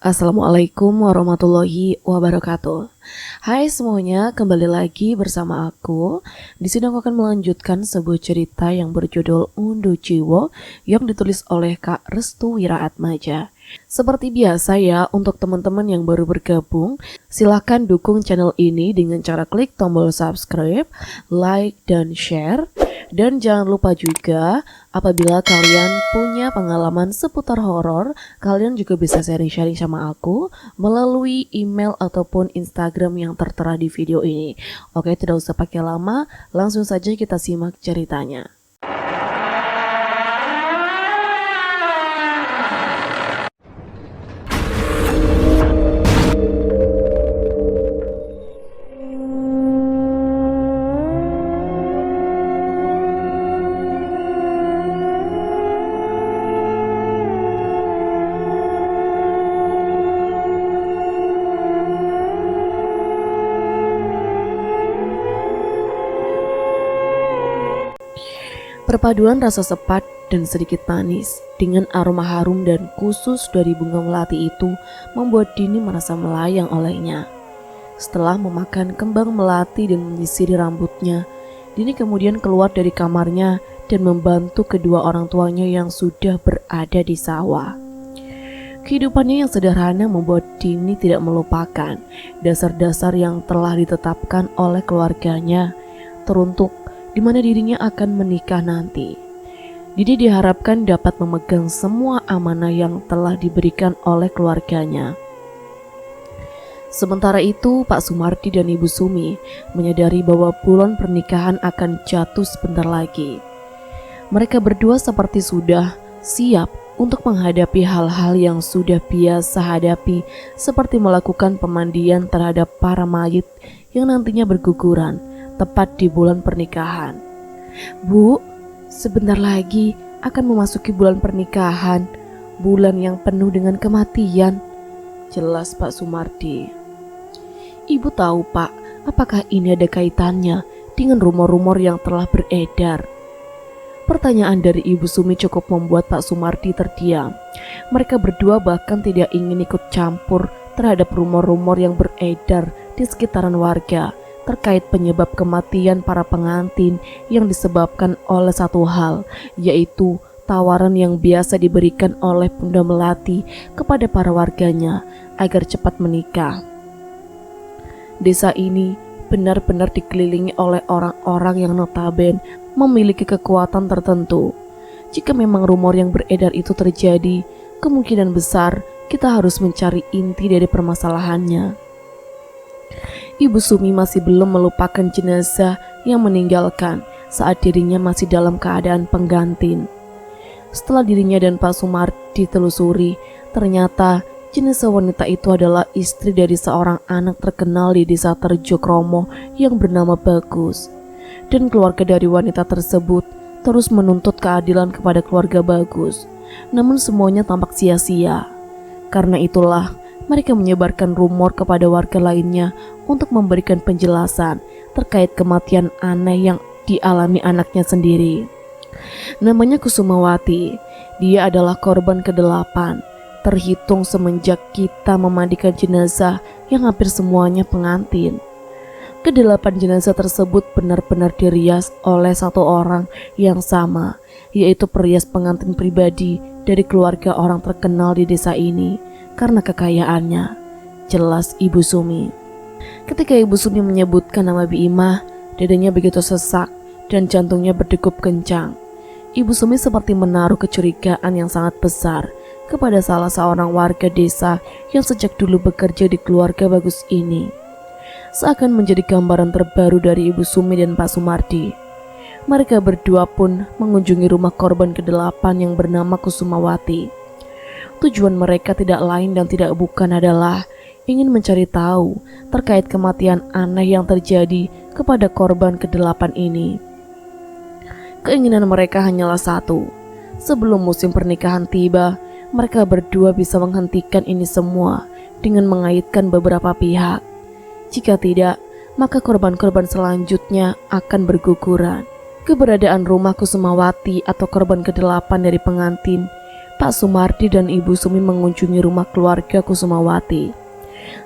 Assalamualaikum warahmatullahi wabarakatuh. Hai semuanya, kembali lagi bersama aku. Di sini aku akan melanjutkan sebuah cerita yang berjudul Undu Jiwo yang ditulis oleh Kak Restu Wiraatmaja. Seperti biasa ya, untuk teman-teman yang baru bergabung, silahkan dukung channel ini dengan cara klik tombol subscribe, like, dan share. Dan jangan lupa juga, apabila kalian punya pengalaman seputar horor, kalian juga bisa sharing-sharing sama aku melalui email ataupun Instagram yang tertera di video ini. Oke, tidak usah pakai lama, langsung saja kita simak ceritanya. Perpaduan rasa sepat dan sedikit manis dengan aroma harum dan khusus dari bunga melati itu membuat Dini merasa melayang olehnya. Setelah memakan kembang melati dan menyisiri rambutnya, Dini kemudian keluar dari kamarnya dan membantu kedua orang tuanya yang sudah berada di sawah. Kehidupannya yang sederhana membuat Dini tidak melupakan dasar-dasar yang telah ditetapkan oleh keluarganya teruntuk di mana dirinya akan menikah nanti. Dini diharapkan dapat memegang semua amanah yang telah diberikan oleh keluarganya. Sementara itu, Pak Sumardi dan Ibu Sumi menyadari bahwa bulan pernikahan akan jatuh sebentar lagi. Mereka berdua seperti sudah siap untuk menghadapi hal-hal yang sudah biasa hadapi, seperti melakukan pemandian terhadap para mayit yang nantinya berguguran tepat di bulan pernikahan. Bu, sebentar lagi akan memasuki bulan pernikahan, bulan yang penuh dengan kematian, jelas Pak Sumardi. Ibu tahu Pak, apakah ini ada kaitannya dengan rumor-rumor yang telah beredar? Pertanyaan dari Ibu Sumi cukup membuat Pak Sumardi terdiam. Mereka berdua bahkan tidak ingin ikut campur terhadap rumor-rumor yang beredar di sekitaran warga terkait penyebab kematian para pengantin yang disebabkan oleh satu hal, yaitu tawaran yang biasa diberikan oleh Bunda Melati kepada para warganya agar cepat menikah. Desa ini benar-benar dikelilingi oleh orang-orang yang notabene memiliki kekuatan tertentu. Jika memang rumor yang beredar itu terjadi, kemungkinan besar kita harus mencari inti dari permasalahannya. Ibu Sumi masih belum melupakan jenazah yang meninggalkan saat dirinya masih dalam keadaan penggantin. Setelah dirinya dan Pak Sumardi telusuri, ternyata jenazah wanita itu adalah istri dari seorang anak terkenal di desa Terjokromo yang bernama Bagus. Dan keluarga dari wanita tersebut terus menuntut keadilan kepada keluarga Bagus. Namun semuanya tampak sia-sia. Karena itulah mereka menyebarkan rumor kepada warga lainnya untuk memberikan penjelasan terkait kematian aneh yang dialami anaknya sendiri. Namanya Kusumawati. Dia adalah korban ke-8, terhitung semenjak kita memandikan jenazah yang hampir semuanya pengantin. Ke-8 jenazah tersebut benar-benar dirias oleh satu orang yang sama, yaitu perias pengantin pribadi dari keluarga orang terkenal di desa ini karena kekayaannya, jelas Ibu Sumi. Ketika Ibu Sumi menyebutkan nama Biimah, dadanya begitu sesak dan jantungnya berdegup kencang. Ibu Sumi seperti menaruh kecurigaan yang sangat besar kepada salah seorang warga desa yang sejak dulu bekerja di keluarga Bagus ini. Seakan menjadi gambaran terbaru dari Ibu Sumi dan Pak Sumardi. Mereka berdua pun mengunjungi rumah korban ke-8 yang bernama Kusumawati. Tujuan mereka tidak lain dan tidak bukan adalah ingin mencari tahu terkait kematian aneh yang terjadi kepada korban ke-8 ini. Keinginan mereka hanyalah satu. Sebelum musim pernikahan tiba, mereka berdua bisa menghentikan ini semua dengan mengaitkan beberapa pihak. Jika tidak, maka korban-korban selanjutnya akan berguguran. Keberadaan rumah Kusumawati atau korban ke-8 dari pengantin Pak Sumardi dan Ibu Sumi mengunjungi rumah keluarga Kusumawati.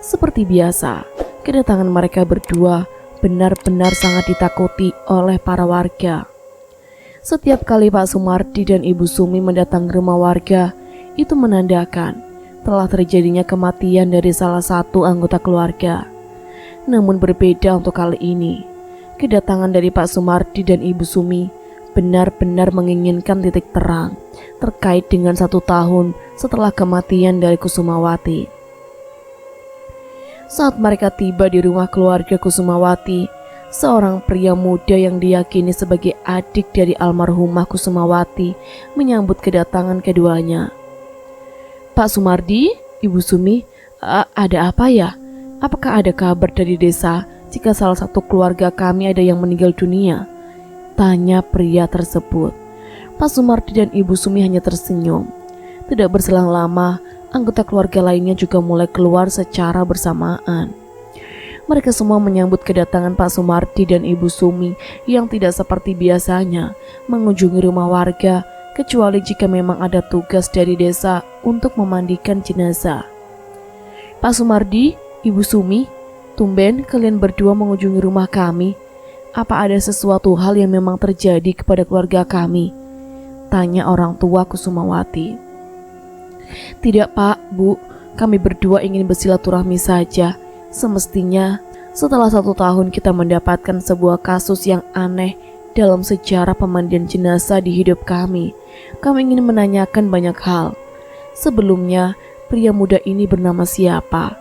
Seperti biasa, kedatangan mereka berdua benar-benar sangat ditakuti oleh para warga. Setiap kali Pak Sumardi dan Ibu Sumi mendatangi rumah warga, itu menandakan telah terjadinya kematian dari salah satu anggota keluarga. Namun berbeda untuk kali ini, kedatangan dari Pak Sumardi dan Ibu Sumi benar-benar menginginkan titik terang terkait dengan 1 tahun setelah kematian dari Kusumawati. Saat mereka tiba di rumah keluarga Kusumawati, seorang pria muda yang diyakini sebagai adik dari almarhumah Kusumawati menyambut kedatangan keduanya. "Pak Sumardi, Ibu Sumi, ada apa ya? Apakah ada kabar dari desa jika salah satu keluarga kami ada yang meninggal dunia?" tanya pria tersebut. Pak Sumardi dan Ibu Sumi hanya tersenyum. Tidak berselang lama, anggota keluarga lainnya juga mulai keluar secara bersamaan. Mereka semua menyambut kedatangan Pak Sumardi dan Ibu Sumi yang tidak seperti biasanya mengunjungi rumah warga, kecuali jika memang ada tugas dari desa untuk memandikan jenazah. "Pak Sumardi, Ibu Sumi, tumben kalian berdua mengunjungi rumah kami. Apa ada sesuatu hal yang memang terjadi kepada keluarga kami?" tanya orang tua Kusumawati. "Tidak Pak, Bu, kami berdua ingin bersilaturahmi saja. Semestinya setelah 1 tahun kita mendapatkan sebuah kasus yang aneh dalam sejarah pemandian jenazah di hidup kami. Kami ingin menanyakan banyak hal. Sebelumnya, pria muda ini bernama siapa?"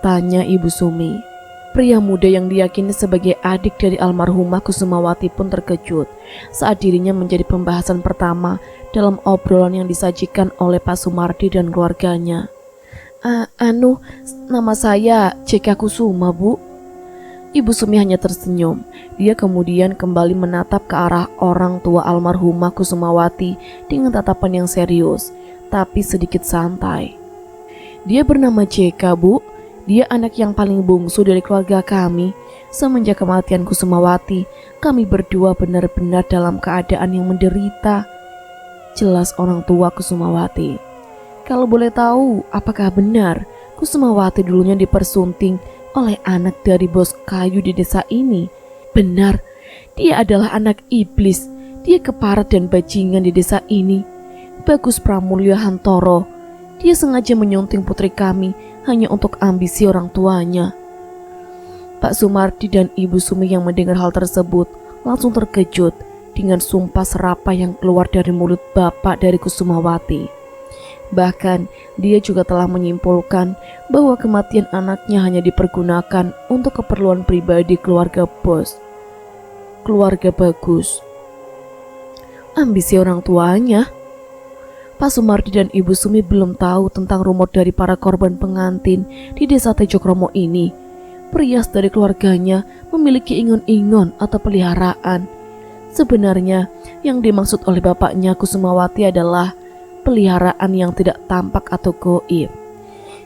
tanya Ibu Sumi. Pria muda yang diyakini sebagai adik dari almarhumah Kusumawati pun terkejut saat dirinya menjadi pembahasan pertama dalam obrolan yang disajikan oleh Pak Sumardi dan keluarganya. Nama saya Jeka Kusuma, Bu." Ibu Sumi hanya tersenyum. Dia kemudian kembali menatap ke arah orang tua almarhumah Kusumawati dengan tatapan yang serius, tapi sedikit santai. "Dia bernama Jeka, Bu. Dia anak yang paling bungsu dari keluarga kami. Semenjak kematian Kusumawati, kami berdua benar-benar dalam keadaan yang menderita," jelas orang tua Kusumawati. "Kalau boleh tahu, apakah benar Kusumawati dulunya dipersunting oleh anak dari bos kayu di desa ini?" "Benar, dia adalah anak iblis. Dia keparat dan bajingan di desa ini. Bagus Pramulya Hantoro. Dia sengaja menyunting putri kami hanya untuk ambisi orang tuanya." Pak Sumardi dan Ibu Sumi yang mendengar hal tersebut langsung terkejut dengan sumpah serapah yang keluar dari mulut bapak dari Kusumawati. Bahkan dia juga telah menyimpulkan bahwa kematian anaknya hanya dipergunakan untuk keperluan pribadi keluarga bos, keluarga bagus. Ambisi orang tuanya. Pak Sumardi dan Ibu Sumi belum tahu tentang rumor dari para korban pengantin di desa Tejokromo ini. Perias dari keluarganya memiliki ingon-ingon atau peliharaan. Sebenarnya yang dimaksud oleh bapaknya Kusumawati adalah peliharaan yang tidak tampak atau goib.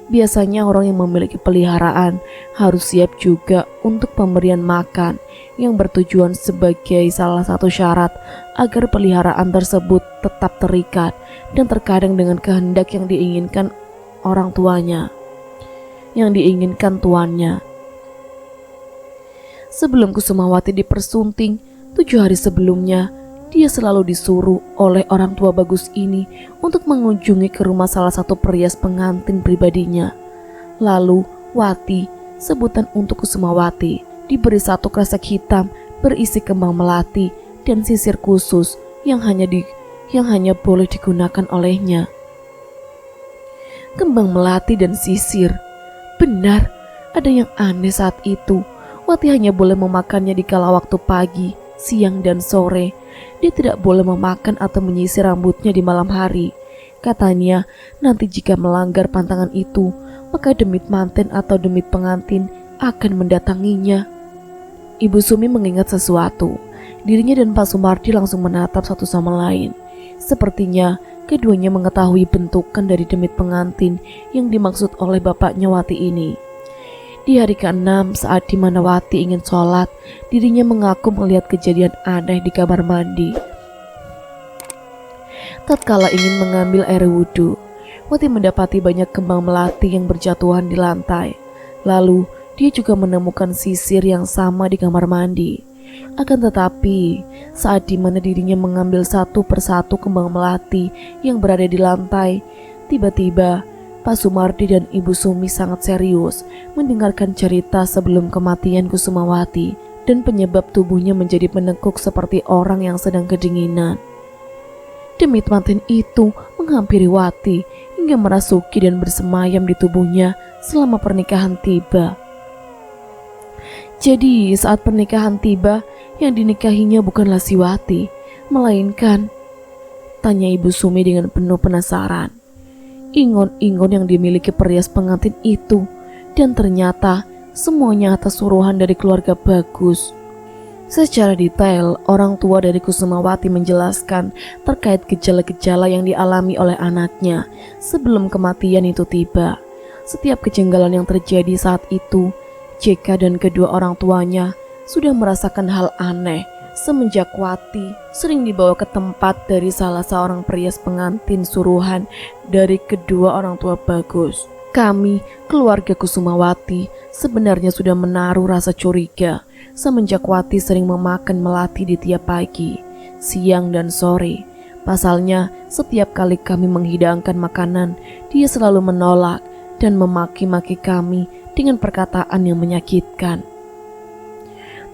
Biasanya orang yang memiliki peliharaan harus siap juga untuk pemberian makan yang bertujuan sebagai salah satu syarat agar peliharaan tersebut tetap terikat dan terkadang dengan kehendak yang diinginkan orang tuanya, yang diinginkan tuannya. Sebelum Kusumawati dipersunting, 7 hari sebelumnya, dia selalu disuruh oleh orang tua bagus ini untuk mengunjungi ke rumah salah satu perias pengantin pribadinya. Lalu Wati, sebutan untuk Kusumawati, diberi 1 kresek hitam berisi kembang melati dan sisir khusus yang hanya boleh digunakan olehnya. Kembang melati dan sisir. Benar, ada yang aneh saat itu. Wati hanya boleh memakannya di kala waktu pagi, siang, dan sore. Dia tidak boleh memakan atau menyisir rambutnya di malam hari. Katanya, nanti jika melanggar pantangan itu, maka demit manten atau demit pengantin akan mendatanginya. Ibu Sumi mengingat sesuatu. Dirinya dan Pak Sumardi langsung menatap satu sama lain. Sepertinya keduanya mengetahui bentukan dari demit pengantin yang dimaksud oleh bapaknya Wati ini. Di hari ke-6 saat dimana Wati ingin sholat, dirinya mengaku melihat kejadian aneh di kamar mandi. Tatkala ingin mengambil air wudhu, Wati mendapati banyak kembang melati yang berjatuhan di lantai. Lalu dia juga menemukan sisir yang sama di kamar mandi. Akan tetapi, saat dimana dirinya mengambil satu persatu kembang melati yang berada di lantai, tiba-tiba Pak Sumardi dan Ibu Sumi sangat serius mendengarkan cerita sebelum kematian Kusumawati dan penyebab tubuhnya menjadi menekuk seperti orang yang sedang kedinginan. Demit manten itu menghampiri Wati hingga merasuki dan bersemayam di tubuhnya selama pernikahan tiba. Jadi saat pernikahan tiba, yang dinikahinya bukanlah si Wati, melainkan, tanya Ibu Sumi dengan penuh penasaran, ingon-ingon yang dimiliki perias pengantin itu, dan ternyata semuanya atas suruhan dari keluarga Bagus. Secara detail, orang tua dari Kusumawati menjelaskan terkait gejala-gejala yang dialami oleh anaknya sebelum kematian itu tiba. Setiap kejanggalan yang terjadi saat itu, Jeka dan kedua orang tuanya sudah merasakan hal aneh semenjak Wati sering dibawa ke tempat dari salah seorang perias pengantin suruhan dari kedua orang tua Bagus. Kami, keluarga Kusumawati, sebenarnya sudah menaruh rasa curiga semenjak Wati sering memakan melati di tiap pagi, siang dan sore. Pasalnya, setiap kali kami menghidangkan makanan, dia selalu menolak dan memaki-maki kami dengan perkataan yang menyakitkan.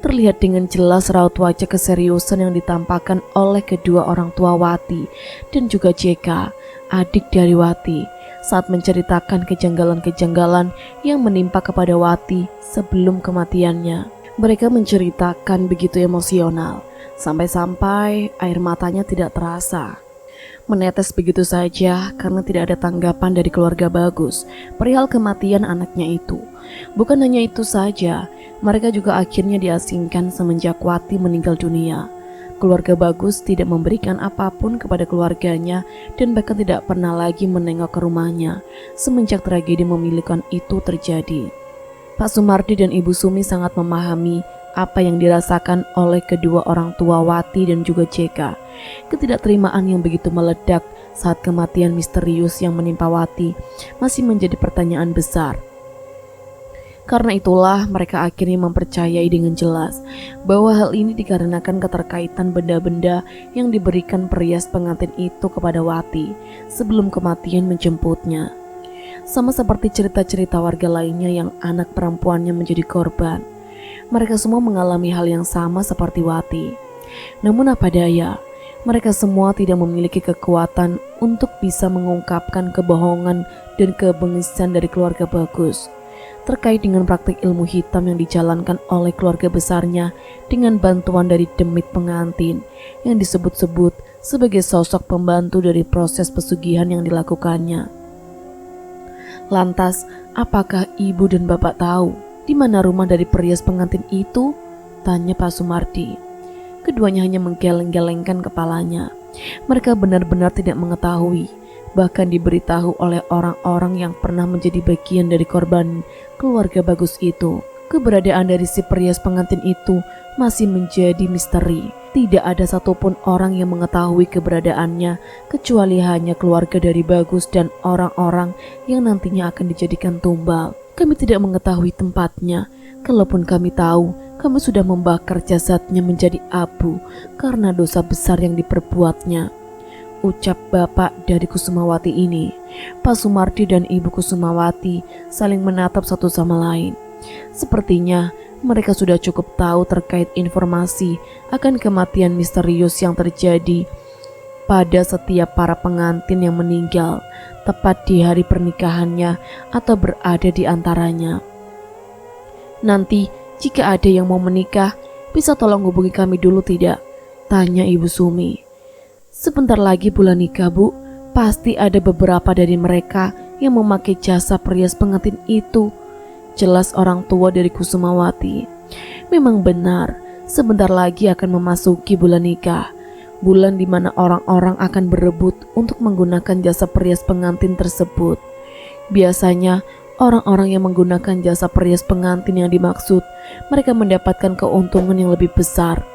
Terlihat dengan jelas raut wajah keseriusan yang ditampakkan oleh kedua orang tua Wati dan juga Jeka, adik dari Wati, saat menceritakan kejanggalan-kejanggalan yang menimpa kepada Wati sebelum kematiannya. Mereka menceritakan begitu emosional, sampai-sampai air matanya tidak terasa menetes begitu saja karena tidak ada tanggapan dari keluarga Bagus perihal kematian anaknya itu. Bukan hanya itu saja, mereka juga akhirnya diasingkan semenjak Wati meninggal dunia. Keluarga Bagus tidak memberikan apapun kepada keluarganya dan bahkan tidak pernah lagi menengok ke rumahnya semenjak tragedi memilukan itu terjadi. Pak Sumardi dan Ibu Sumi sangat memahami apa yang dirasakan oleh kedua orang tua Wati dan juga Jeka. Ketidakterimaan yang begitu meledak saat kematian misterius yang menimpa Wati masih menjadi pertanyaan besar. Karena itulah mereka akhirnya mempercayai dengan jelas bahwa hal ini dikarenakan keterkaitan benda-benda yang diberikan perias pengantin itu kepada Wati sebelum kematian menjemputnya. Sama seperti cerita-cerita warga lainnya yang anak perempuannya menjadi korban, mereka semua mengalami hal yang sama seperti Wati. Namun apa daya, mereka semua tidak memiliki kekuatan untuk bisa mengungkapkan kebohongan dan kebengisan dari keluarga Bagus terkait dengan praktik ilmu hitam yang dijalankan oleh keluarga besarnya dengan bantuan dari demit pengantin yang disebut-sebut sebagai sosok pembantu dari proses pesugihan yang dilakukannya. Lantas, apakah ibu dan bapak tahu di mana rumah dari perias pengantin itu? Tanya Pak Sumardi. Keduanya hanya menggeleng-gelengkan kepalanya. Mereka benar-benar tidak mengetahui, bahkan diberitahu oleh orang-orang yang pernah menjadi bagian dari korban keluarga Bagus itu. Keberadaan dari si perias pengantin itu masih menjadi misteri. Tidak ada satupun orang yang mengetahui keberadaannya kecuali hanya keluarga dari Bagus dan orang-orang yang nantinya akan dijadikan tumbal. Kami tidak mengetahui tempatnya. Kalaupun kami tahu, kami sudah membakar jasadnya menjadi abu karena dosa besar yang diperbuatnya, ucap bapak dari Kusumawati ini. Pak Sumardi dan Ibu Kusumawati saling menatap satu sama lain. Sepertinya mereka sudah cukup tahu terkait informasi akan kematian misterius yang terjadi pada setiap para pengantin yang meninggal tepat di hari pernikahannya atau berada di antaranya. Nanti jika ada yang mau menikah, bisa tolong hubungi kami dulu tidak? Tanya Ibu Sumi. Sebentar lagi bulan nikah, Bu. Pasti ada beberapa dari mereka yang memakai jasa perias pengantin itu, jelas orang tua dari Kusumawati. Memang benar, sebentar lagi akan memasuki bulan nikah, bulan di mana orang-orang akan berebut untuk menggunakan jasa perias pengantin tersebut. Biasanya orang-orang yang menggunakan jasa perias pengantin yang dimaksud, mereka mendapatkan keuntungan yang lebih besar.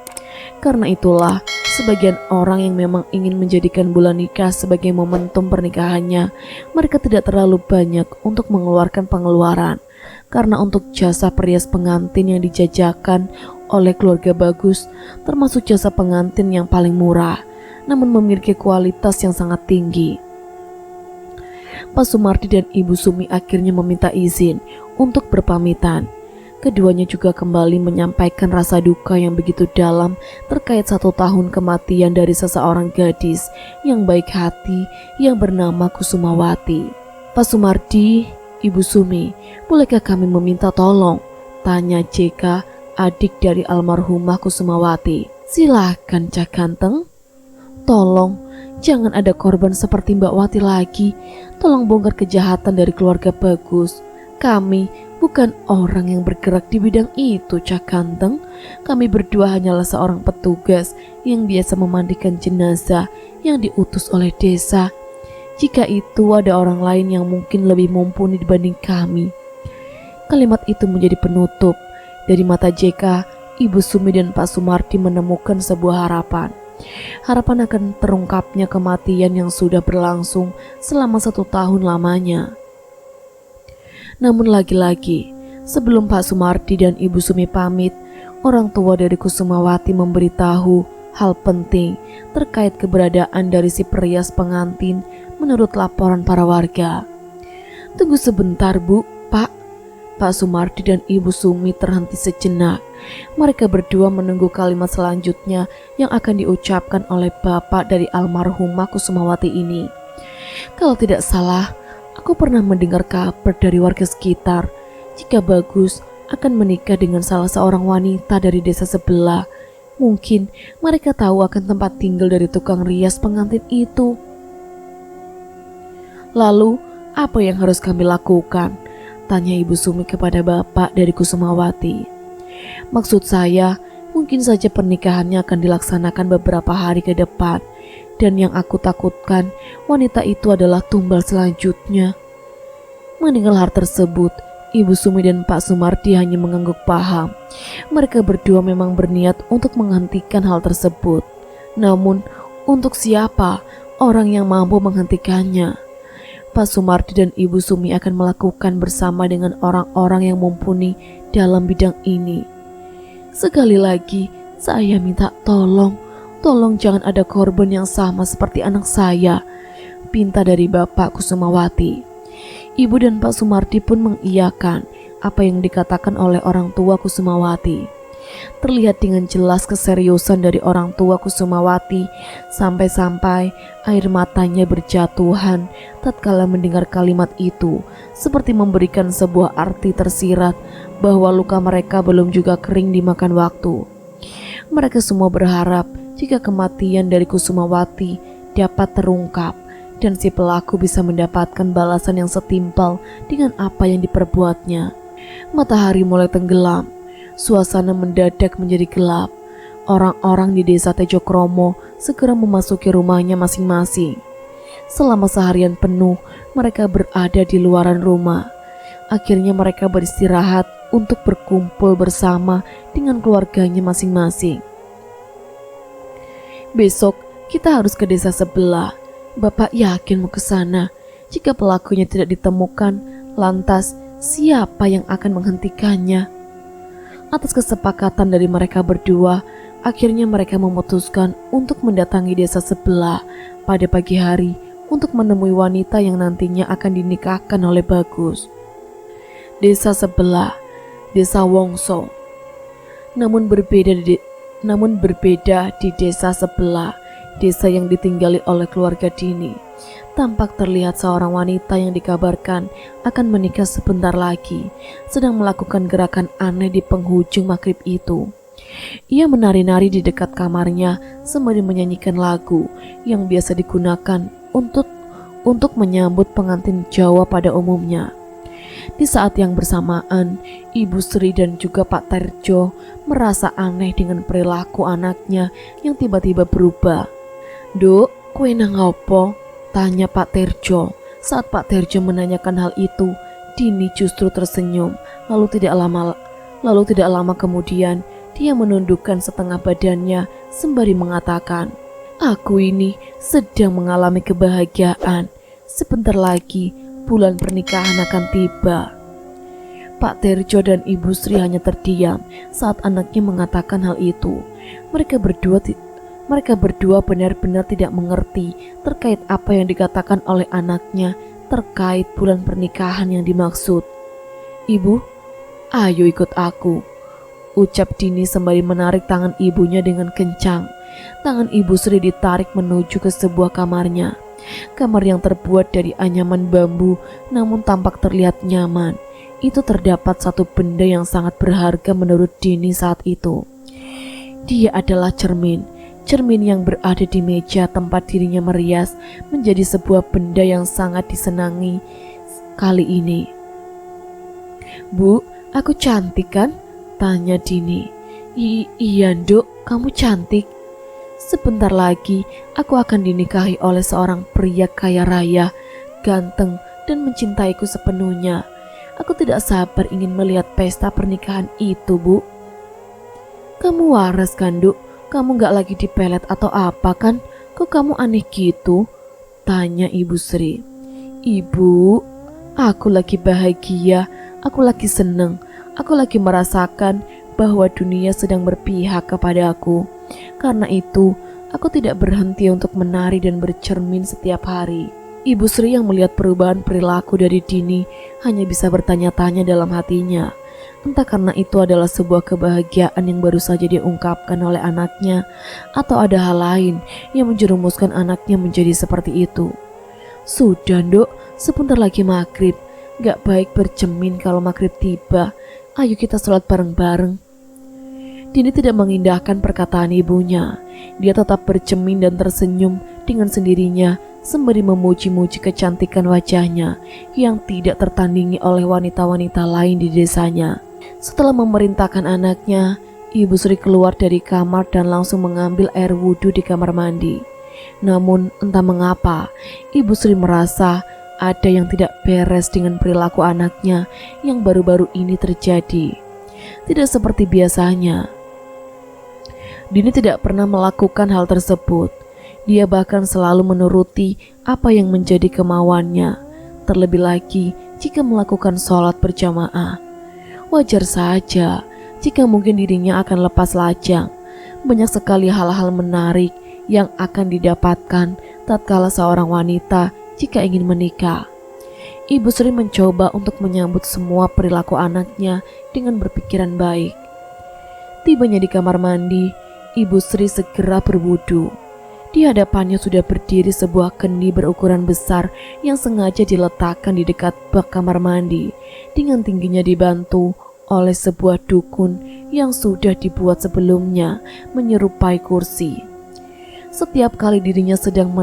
Karena itulah Sebagian orang yang memang ingin menjadikan bulan nikah sebagai momentum pernikahannya, mereka tidak terlalu banyak untuk mengeluarkan pengeluaran. Karena untuk jasa perias pengantin yang dijajakan oleh keluarga Bagus, termasuk jasa pengantin yang paling murah, namun memiliki kualitas yang sangat tinggi. Pak Sumardi dan Ibu Sumi akhirnya meminta izin untuk berpamitan. Keduanya juga kembali menyampaikan rasa duka yang begitu dalam terkait 1 tahun kematian dari seseorang gadis yang baik hati yang bernama Kusumawati. Pak Sumardi, Ibu Sumi, bolehkah kami meminta tolong? Tanya JK, adik dari almarhumah Kusumawati. Silakan Cak Ganteng. Tolong, jangan ada korban seperti Mbak Wati lagi. Tolong bongkar kejahatan dari keluarga Bagus. Kami bukan orang yang bergerak di bidang itu, Cak Ganteng. Kami berdua hanyalah seorang petugas yang biasa memandikan jenazah yang diutus oleh desa. Jika itu ada orang lain yang mungkin lebih mumpuni dibanding kami. Kalimat itu menjadi penutup. Dari mata JK, Ibu Sumi dan Pak Sumardi menemukan sebuah harapan. Harapan akan terungkapnya kematian yang sudah berlangsung selama 1 tahun lamanya. Namun lagi-lagi, sebelum Pak Sumardi dan Ibu Sumi pamit, orang tua dari Kusumawati memberitahu hal penting terkait keberadaan dari si perias pengantin menurut laporan para warga. Tunggu sebentar Bu, Pak. Pak Sumardi dan Ibu Sumi terhenti sejenak. Mereka berdua menunggu kalimat selanjutnya yang akan diucapkan oleh bapak dari almarhumah Kusumawati ini. Kalau tidak salah, aku pernah mendengar kabar dari warga sekitar jika Bagus akan menikah dengan salah seorang wanita dari desa sebelah. Mungkin mereka tahu akan tempat tinggal dari tukang rias pengantin itu. Lalu, apa yang harus kami lakukan? Tanya Ibu Sumi kepada bapak dari Kusumawati. Maksud saya, mungkin saja pernikahannya akan dilaksanakan beberapa hari ke depan. Dan yang aku takutkan, wanita itu adalah tumbal selanjutnya. Mendengar hal tersebut, Ibu Sumi dan Pak Sumardi hanya mengangguk paham. Mereka berdua memang berniat untuk menghentikan hal tersebut. Namun, untuk siapa orang yang mampu menghentikannya? Pak Sumardi dan Ibu Sumi akan melakukan bersama dengan orang-orang yang mumpuni dalam bidang ini. Sekali lagi, saya minta tolong jangan ada korban yang sama seperti anak saya, pinta dari Bapak Kusumawati. Ibu dan Pak Sumardi pun mengiyakan apa yang dikatakan oleh orang tua Kusumawati. Terlihat dengan jelas keseriusan dari orang tua Kusumawati, sampai-sampai air matanya berjatuhan tatkala mendengar kalimat itu, seperti memberikan sebuah arti tersirat bahwa luka mereka belum juga kering dimakan waktu. Mereka semua berharap jika kematian dari Kusumawati dapat terungkap dan si pelaku bisa mendapatkan balasan yang setimpal dengan apa yang diperbuatnya. Matahari mulai tenggelam. Suasana mendadak menjadi gelap. Orang-orang di desa Tejokromo segera memasuki rumahnya masing-masing. Selama seharian penuh, mereka berada di luaran rumah. Akhirnya mereka beristirahat untuk berkumpul bersama dengan keluarganya masing-masing. Besok kita harus ke desa sebelah. Bapak yakin mau ke sana. Jika pelakunya tidak ditemukan, lantas siapa yang akan menghentikannya? Atas kesepakatan dari mereka berdua, akhirnya mereka memutuskan untuk mendatangi desa sebelah pada pagi hari untuk menemui wanita yang nantinya akan dinikahkan oleh Bagus. Desa sebelah, Desa Wongso. Namun berbeda di desa sebelah, desa yang ditinggali oleh keluarga Dini. Tampak terlihat seorang wanita yang dikabarkan akan menikah sebentar lagi sedang melakukan gerakan aneh di penghujung maghrib itu. Ia menari-nari di dekat kamarnya sembari menyanyikan lagu yang biasa digunakan untuk menyambut pengantin Jawa pada umumnya. Di saat yang bersamaan, Ibu Sri dan juga Pak Terjo merasa aneh dengan perilaku anaknya yang tiba-tiba berubah. "Duk, kue nang opo?" tanya Pak Terjo. Saat Pak Terjo menanyakan hal itu, Dini justru tersenyum. Lalu tidak lama kemudian Dia menundukkan setengah badannya sembari mengatakan, "Aku ini sedang mengalami kebahagiaan. Sebentar lagi bulan pernikahan akan tiba." Pak Terjo dan Ibu Sri hanya terdiam saat anaknya mengatakan hal itu. Mereka berdua benar-benar tidak mengerti terkait apa yang dikatakan oleh anaknya terkait bulan pernikahan yang dimaksud. "Ibu, ayo ikut aku," ucap Dini sembari menarik tangan ibunya dengan kencang. Tangan Ibu Sri ditarik menuju ke sebuah kamarnya. Kamar yang terbuat dari anyaman bambu namun tampak terlihat nyaman. Itu terdapat satu benda yang sangat berharga menurut Dini saat itu. Dia adalah cermin. Cermin yang berada di meja tempat dirinya merias menjadi sebuah benda yang sangat disenangi kali ini. "Bu, aku cantik kan?" tanya Dini. Iya Nduk, kamu cantik. Sebentar lagi aku akan dinikahi oleh seorang pria kaya raya, ganteng dan mencintaiku sepenuhnya. Aku tidak sabar ingin melihat pesta pernikahan itu, Bu." "Kamu waras kan, Nduk? Kamu gak lagi dipelet atau apa kan? Kok kamu aneh gitu?" tanya Ibu Sri. "Ibu, aku lagi bahagia, aku lagi seneng. Aku lagi merasakan bahwa dunia sedang berpihak kepada aku. Karena itu, aku tidak berhenti untuk menari dan bercermin setiap hari." Ibu Sri yang melihat perubahan perilaku dari Dini hanya bisa bertanya-tanya dalam hatinya. Entah karena itu adalah sebuah kebahagiaan yang baru saja diungkapkan oleh anaknya, atau ada hal lain yang menjerumuskan anaknya menjadi seperti itu. "Sudah Nduk, sebentar lagi maghrib. Gak baik bercermin kalau maghrib tiba. Ayo kita sholat bareng-bareng." Dini tidak mengindahkan perkataan ibunya. Dia tetap bercermin dan tersenyum dengan sendirinya sembari memuji-muji kecantikan wajahnya yang tidak tertandingi oleh wanita-wanita lain di desanya. Setelah memerintahkan anaknya, Ibu Sri keluar dari kamar dan langsung mengambil air wudhu di kamar mandi. Namun entah mengapa, Ibu Sri merasa ada yang tidak beres dengan perilaku anaknya yang baru-baru ini terjadi. Tidak seperti biasanya. Dini tidak pernah melakukan hal tersebut. Dia bahkan selalu menuruti apa yang menjadi kemauannya, terlebih lagi jika melakukan sholat berjamaah. Wajar saja jika mungkin dirinya akan lepas lajang. Banyak sekali hal-hal menarik yang akan didapatkan tatkala seorang wanita jika ingin menikah. Ibu Sri mencoba untuk menyambut semua perilaku anaknya dengan berpikiran baik. Tibanya di kamar mandi, Ibu Sri segera berwudu. Di hadapannya sudah berdiri sebuah kendi berukuran besar yang sengaja diletakkan di dekat bak kamar mandi, dengan tingginya dibantu oleh sebuah dukun yang sudah dibuat sebelumnya menyerupai kursi. Setiap kali dirinya sedang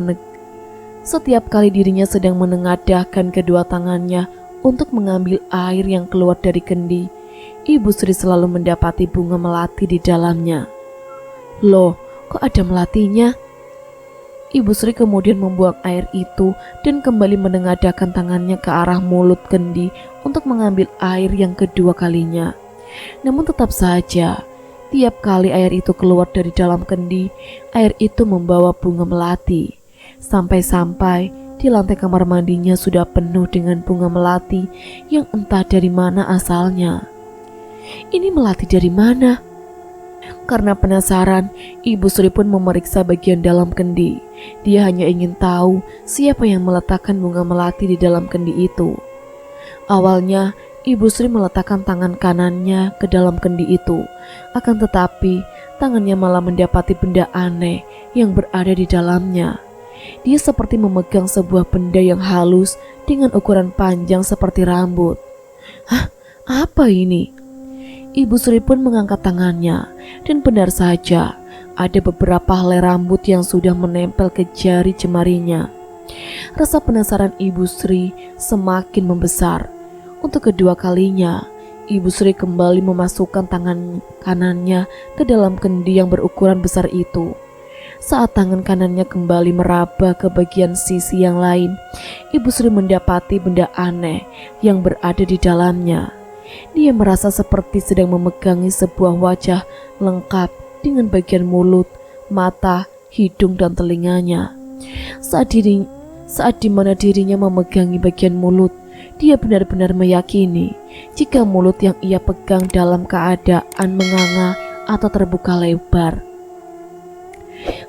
menengadahkan kedua tangannya untuk mengambil air yang keluar dari kendi, Ibu Sri selalu mendapati bunga melati di dalamnya. "Loh, kok ada melatinya?" Ibu Sri kemudian membuang air itu dan kembali menengadahkan tangannya ke arah mulut kendi untuk mengambil air yang kedua kalinya. Namun tetap saja, tiap kali air itu keluar dari dalam kendi, air itu membawa bunga melati. Sampai-sampai di lantai kamar mandinya sudah penuh dengan bunga melati yang entah dari mana asalnya. Ini melati dari mana? Karena penasaran, Ibu Sri pun memeriksa bagian dalam kendi. Dia hanya ingin tahu siapa yang meletakkan bunga melati di dalam kendi itu. Awalnya, Ibu Sri meletakkan tangan kanannya ke dalam kendi itu. Akan tetapi, tangannya malah mendapati benda aneh yang berada di dalamnya. Dia seperti memegang sebuah benda yang halus dengan ukuran panjang seperti rambut. "Hah? Apa ini?" Ibu Sri pun mengangkat tangannya, dan benar saja ada beberapa helai rambut yang sudah menempel ke jari jemarinya. Rasa penasaran Ibu Sri semakin membesar. Untuk kedua kalinya, Ibu Sri kembali memasukkan tangan kanannya ke dalam kendi yang berukuran besar itu. Saat tangan kanannya kembali meraba ke bagian sisi yang lain, Ibu Sri mendapati benda aneh yang berada di dalamnya. Dia merasa seperti sedang memegangi sebuah wajah lengkap dengan bagian mulut, mata, hidung, dan telinganya. Saat dimana dirinya memegangi bagian mulut, dia benar-benar meyakini jika mulut yang ia pegang dalam keadaan menganga atau terbuka lebar.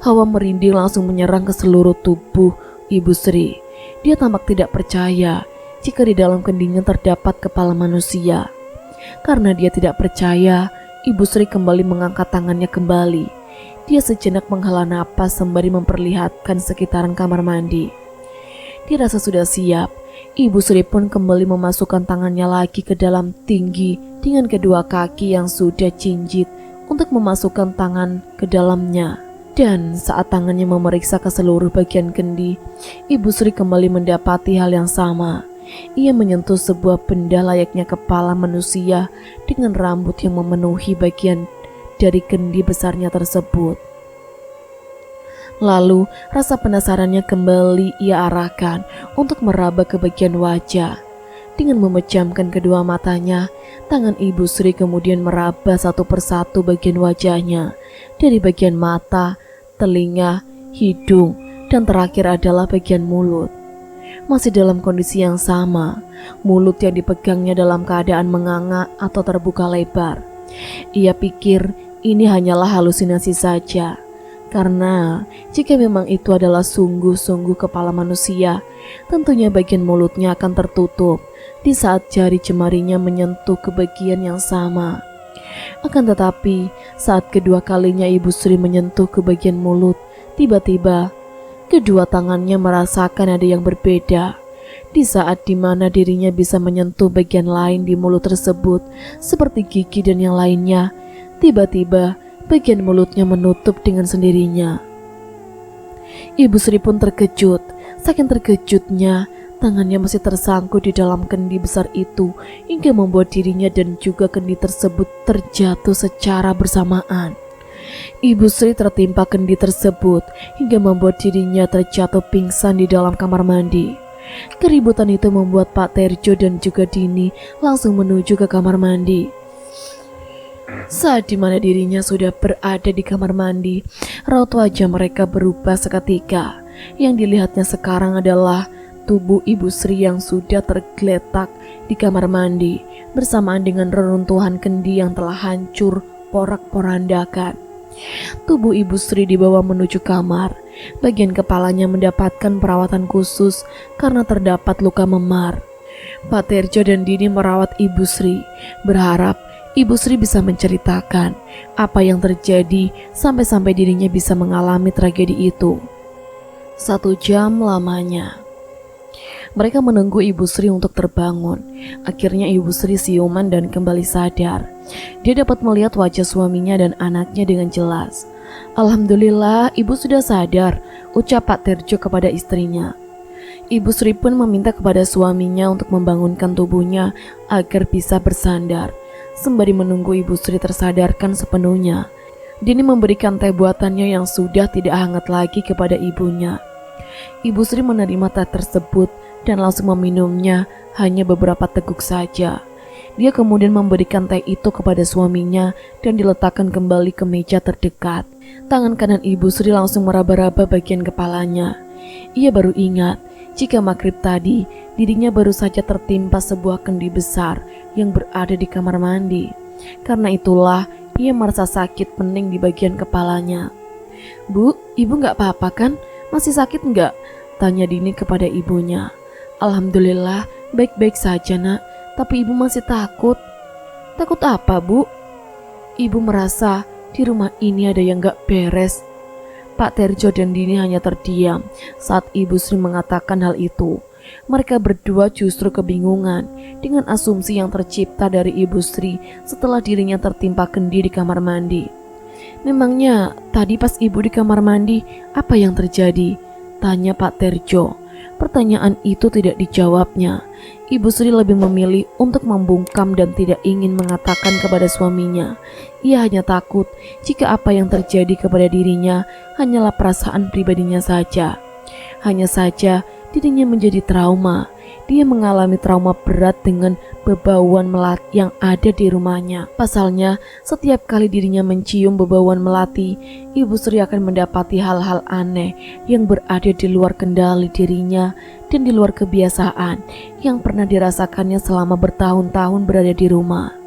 Hawa merinding langsung menyerang ke seluruh tubuh Ibu Sri. Dia tampak tidak percaya jika di dalam kendinya terdapat kepala manusia. Karena dia tidak percaya, Ibu Sri kembali mengangkat tangannya kembali. Dia sejenak menghela napas sembari memperlihatkan sekitaran kamar mandi. Dirasa sudah siap, Ibu Sri pun kembali memasukkan tangannya lagi ke dalam tinggi dengan kedua kaki yang sudah jinjit untuk memasukkan tangan ke dalamnya. Dan saat tangannya memeriksa ke seluruh bagian kendi, Ibu Sri kembali mendapati hal yang sama. Ia menyentuh sebuah benda layaknya kepala manusia dengan rambut yang memenuhi bagian dari kendi besarnya tersebut. Lalu rasa penasarannya kembali ia arahkan untuk meraba ke bagian wajah. Dengan memejamkan kedua matanya, tangan Ibu Sri kemudian meraba satu persatu bagian wajahnya, dari bagian mata, telinga, hidung, dan terakhir adalah bagian mulut. Masih dalam kondisi yang sama, mulut yang dipegangnya dalam keadaan menganga atau terbuka lebar. Ia pikir ini hanyalah halusinasi saja, karena jika memang itu adalah sungguh-sungguh kepala manusia, tentunya bagian mulutnya akan tertutup di saat jari jemarinya menyentuh ke bagian yang sama. Akan tetapi, saat kedua kalinya Ibu Sri menyentuh ke bagian mulut, tiba-tiba kedua tangannya merasakan ada yang berbeda. Di saat dimana dirinya bisa menyentuh bagian lain di mulut tersebut, seperti gigi dan yang lainnya, tiba-tiba bagian mulutnya menutup dengan sendirinya. Ibu Sri pun terkejut. Saking terkejutnya, tangannya masih tersangkut di dalam kendi besar itu hingga membuat dirinya dan juga kendi tersebut terjatuh secara bersamaan. Ibu Sri tertimpa kendi tersebut hingga membuat dirinya terjatuh pingsan di dalam kamar mandi. Keributan itu membuat Pak Terjo dan juga Dini langsung menuju ke kamar mandi. Saat dimana dirinya sudah berada di kamar mandi, raut wajah mereka berubah seketika. Yang dilihatnya sekarang adalah tubuh Ibu Sri yang sudah tergeletak di kamar mandi bersamaan dengan reruntuhan kendi yang telah hancur porak-porandakan. Tubuh Ibu Sri dibawa menuju kamar. Bagian kepalanya mendapatkan perawatan khusus karena terdapat luka memar. Pak Terjo dan Dini merawat Ibu Sri, berharap Ibu Sri bisa menceritakan apa yang terjadi sampai-sampai dirinya bisa mengalami tragedi itu. 1 jam lamanya mereka menunggu Ibu Sri untuk terbangun. Akhirnya Ibu Sri siuman dan kembali sadar. Dia dapat melihat wajah suaminya dan anaknya dengan jelas. "Alhamdulillah, Ibu sudah sadar," ucap Pak Terjo kepada istrinya. Ibu Sri pun meminta kepada suaminya untuk membangunkan tubuhnya agar bisa bersandar. Sembari menunggu Ibu Sri tersadarkan sepenuhnya, Dini memberikan teh buatannya yang sudah tidak hangat lagi kepada ibunya. Ibu Sri menerima teh tersebut dan langsung meminumnya hanya beberapa teguk saja. Dia kemudian memberikan teh itu kepada suaminya dan diletakkan kembali ke meja terdekat. Tangan kanan Ibu Sri langsung meraba-raba bagian kepalanya. Ia baru ingat jika maghrib tadi dirinya baru saja tertimpa sebuah kendi besar yang berada di kamar mandi. Karena itulah ia merasa sakit pening di bagian kepalanya. "Bu, Ibu gak apa-apa kan? Masih sakit gak?" tanya Dini kepada ibunya. "Alhamdulillah, baik-baik saja nak, tapi Ibu masih takut." "Takut apa, Bu?" "Ibu merasa di rumah ini ada yang gak beres." Pak Terjo dan Dini hanya terdiam saat Ibu Sri mengatakan hal itu. Mereka berdua justru kebingungan dengan asumsi yang tercipta dari Ibu Sri setelah dirinya tertimpa kendi di kamar mandi. "Memangnya tadi pas Ibu di kamar mandi, apa yang terjadi?" tanya Pak Terjo. Pertanyaan itu tidak dijawabnya. Ibu Sri lebih memilih untuk membungkam dan tidak ingin mengatakan kepada suaminya. Ia hanya takut jika apa yang terjadi kepada dirinya hanyalah perasaan pribadinya saja. Hanya saja dirinya menjadi trauma. dia mengalami trauma berat dengan bebauan melati yang ada di rumahnya. Pasalnya, setiap kali dirinya mencium bebauan melati, Ibu Sri akan mendapati hal-hal aneh yang berada di luar kendali dirinya dan di luar kebiasaan yang pernah dirasakannya selama bertahun-tahun berada di rumah.